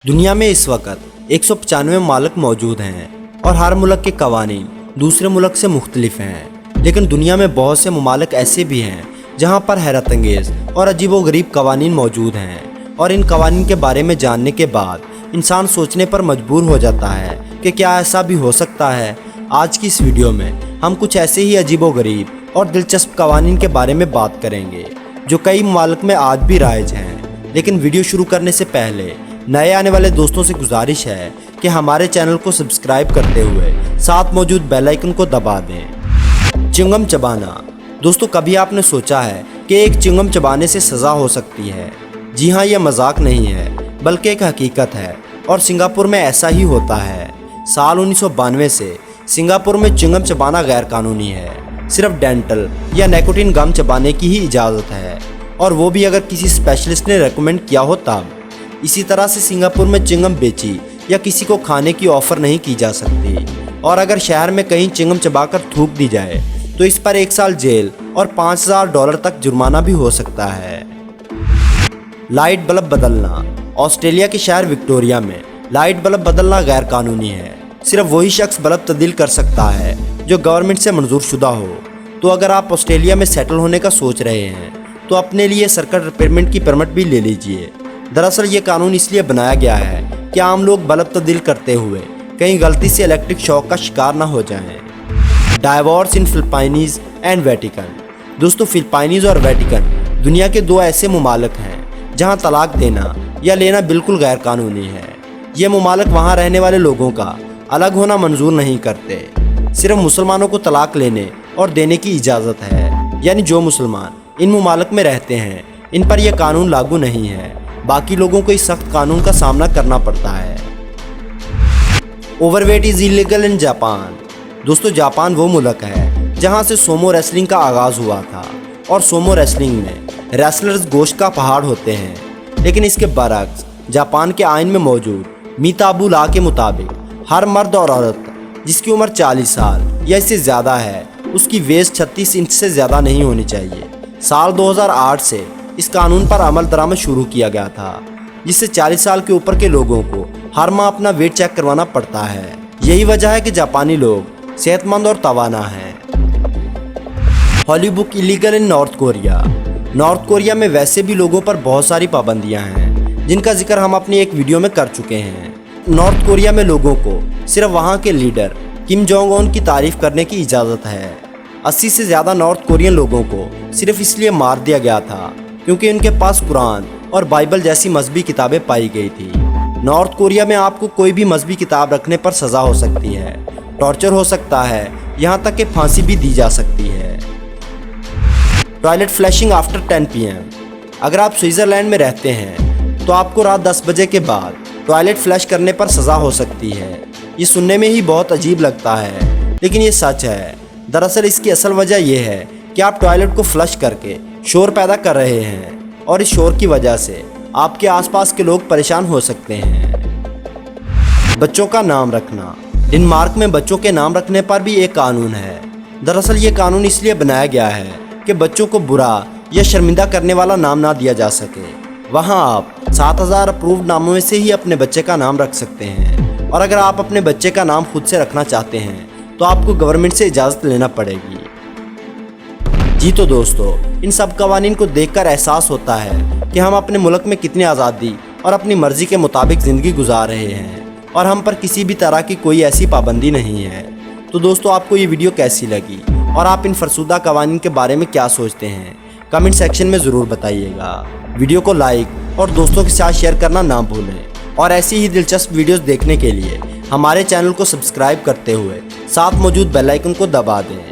दुनिया में इस वक्त 195 मुमालिक मौजूद हैं और हर मुल्क के कवानीन दूसरे मुल्क से मुख्तलिफ हैं। लेकिन दुनिया में बहुत से मुमालिक ऐसे भी हैं जहां पर हैरत अंगेज़ और अजीबोगरीब कवानीन मौजूद हैं, और इन कवानीन के बारे में जानने के बाद इंसान सोचने पर मजबूर हो जाता है कि क्या ऐसा भी हो सकता है। आज की इस वीडियो में हम कुछ ऐसे ही अजीबोगरीब और दिलचस्प कवानीन के बारे में बात करेंगे जो कई मुमालिक में आज भी राइज हैं। लेकिन वीडियो शुरू करने से पहले नए आने वाले दोस्तों से गुजारिश है कि हमारे चैनल को सब्सक्राइब करते हुए साथ मौजूद बेल आइकन को दबा दें। च्युइंगम चबाना। दोस्तों, कभी आपने सोचा है कि एक च्युइंगम चबाने से सज़ा हो सकती है? जी हाँ, यह मजाक नहीं है बल्कि एक हकीकत है, और सिंगापुर में ऐसा ही होता है। साल 1992 से सिंगापुर में च्युइंगम चबाना गैर कानूनी है। सिर्फ डेंटल या निकोटीन गम चबाने की ही इजाज़त है, और वो भी अगर किसी स्पेशलिस्ट ने रेकमेंड किया हो तब। इसी तरह से सिंगापुर में च्युइंगम बेची या किसी को खाने की ऑफ़र नहीं की जा सकती, और अगर शहर में कहीं च्युइंगम चबाकर थूक दी जाए तो इस पर 1 साल जेल और $5000 तक जुर्माना भी हो सकता है। लाइट बल्ब बदलना। ऑस्ट्रेलिया के शहर विक्टोरिया में लाइट बल्ब बदलना गैर कानूनी है। सिर्फ वही शख्स बल्ब तब्दील कर सकता है जो गवर्नमेंट से मंजूर शुदा हो। तो अगर आप ऑस्ट्रेलिया में सेटल होने का सोच रहे हैं तो अपने लिए सर्किट रिपेयरमेंट की परमिट भी ले लीजिए। दरअसल ये कानून इसलिए बनाया गया है कि आम लोग बल्ब तब्दील करते हुए कहीं गलती से इलेक्ट्रिक शॉक का शिकार न हो जाएं। Divorce in Philippines and Vatican. दोस्तों, फिलिपाइनीज़ और वेटिकन दुनिया के 2 ऐसे मुमालिक हैं जहां तलाक देना या लेना बिल्कुल गैर कानूनी है। ये मुमालिक वहां रहने वाले लोगों का अलग होना मंजूर नहीं करते। सिर्फ मुसलमानों को तलाक लेने और देने की इजाज़त है, यानी जो मुसलमान इन मुमालिक में रहते हैं इन पर यह कानून लागू नहीं है। बाकी लोगों को इस सख्त कानून का सामना करना पड़ता है। Overweight is illegal in Japan. दोस्तों, जापान वो मुल्क है जहां से सोमो रेसलिंग का आगाज़ हुआ था, और सोमो रेसलिंग में रेसलर्स गोश्त का पहाड़ होते हैं। लेकिन इसके बरक्स जापान के आइन में मौजूद मीताबू लॉ के मुताबिक हर मर्द और औरत जिसकी उम्र 40 साल या इससे ज़्यादा है उसकी वेस्ट 36 इंच से ज़्यादा नहीं होनी चाहिए। साल 2008 से इस कानून पर अमल दरामद शुरू किया गया था, जिससे 40 साल के ऊपर के लोगों को हर माह अपना वेट चेक करवाना पड़ता है। यही वजह है कि जापानी लोग सेहतमंद और तवाना हैं। हॉलीवुड इलीगल इन नॉर्थ कोरिया। नॉर्थ कोरिया में वैसे भी लोगों पर बहुत सारी पाबंदियां हैं जिनका जिक्र हम अपनी एक वीडियो में कर चुके हैं। नॉर्थ कोरिया में लोगों को सिर्फ वहां के लीडर किम जोंग उन की तारीफ करने की इजाज़त है। 80 से ज़्यादा नॉर्थ कोरियन लोगों को सिर्फ इसलिए मार दिया गया था क्योंकि उनके पास कुरान और बाइबल जैसी मजहबी किताबें पाई गई थी। नॉर्थ कोरिया में आपको कोई भी मजहबी किताब रखने पर सज़ा हो सकती है, टॉर्चर हो सकता है, यहाँ तक कि फांसी भी दी जा सकती है। Toilet flashing after 10 PM। अगर आप स्विट्ज़रलैंड में रहते हैं तो आपको रात 10 बजे के बाद टॉयलेट फ्लैश करने पर सज़ा हो सकती है। ये सुनने में ही बहुत अजीब लगता है, लेकिन ये सच है। दरअसल इसकी असल वजह यह है कि आप टॉयलेट को फ्लश करके शोर पैदा कर रहे हैं, और इस शोर की वजह से आपके आसपास के लोग परेशान हो सकते हैं। बच्चों का नाम रखना। डेनमार्क में बच्चों के नाम रखने पर भी एक कानून है। दरअसल ये कानून इसलिए बनाया गया है कि बच्चों को बुरा या शर्मिंदा करने वाला नाम ना दिया जा सके। वहाँ आप 7000 अप्रूव्ड नामों में से ही अपने बच्चे का नाम रख सकते हैं, और अगर आप अपने बच्चे का नाम खुद से रखना चाहते हैं तो आपको गवर्नमेंट से इजाज़त लेना पड़ेगी। जी तो दोस्तों, इन सब कवानीन को देखकर एहसास होता है कि हम अपने मुल्क में कितनी आज़ादी और अपनी मर्ज़ी के मुताबिक ज़िंदगी गुजार रहे हैं, और हम पर किसी भी तरह की कोई ऐसी पाबंदी नहीं है। तो दोस्तों, आपको ये वीडियो कैसी लगी और आप इन फरसुदा कवानीन के बारे में क्या सोचते हैं, कमेंट सेक्शन में ज़रूर बताइएगा। वीडियो को लाइक और दोस्तों के साथ शेयर करना ना भूलें, और ऐसी ही दिलचस्प वीडियोज़ देखने के लिए हमारे चैनल को सब्सक्राइब करते हुए साथ मौजूद बेल आइकन को दबा दें।